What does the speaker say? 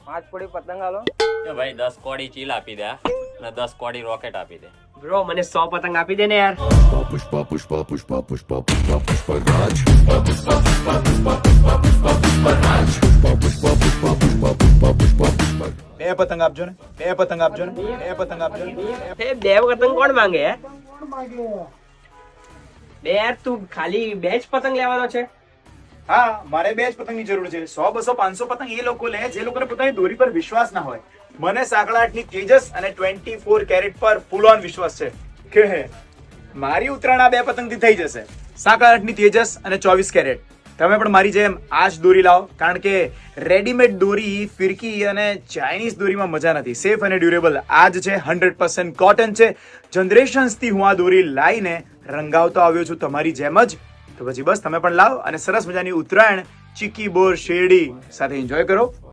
5 કોડી પતંગ આલો. એ ભાઈ 10 કોડી ચીલ આપી દે અને 10 કોડી રોકેટ આપી દે. બ્રો મને 100 પતંગ આપી દે ને યાર. બે પતંગ આપજો ને, બે પતંગ આપજો ને, બે પતંગ આપજો ને. એ બે પતંગ કોણ માંગે હે? બે યાર તું ખાલી બે જ પતંગ લેવાનો છે? હા, મારે બે જ પતંગની જરૂર છે. 100, 200, 500 પતંગ એ લોકો લે જે લોકોને પોતાની દોરી પર વિશ્વાસ ના હોય. મને સાંકળાટની તેજસ અને 24 કેરેટ પર ફૂલ ઓન વિશ્વાસ છે કે મારી ઉત્તરાયણ આ બે પતંગથી થઈ જશે. સાંકળાટની તેજસ અને 24 કેરેટ. તમે પણ મારી જેમ આ જ દોરી લાવો, કારણ કે રેડીમેડ દોરી, ફિરકી અને ચાઇનીઝ દોરીમાં મજા નથી. સેફ અને ડ્યુરેબલ આ જ છે. 100% કોટન છે. જનરેશન્સથી હું આ દોરી લાવીને રંગાવતો આવ્યો છું તમારી જેમ જ. તો પછી બસ તમે પણ લાવો અને સરસ મજાની ઉત્તરાયણ ચીકી બોર શેરડી સાથે એન્જોય કરો.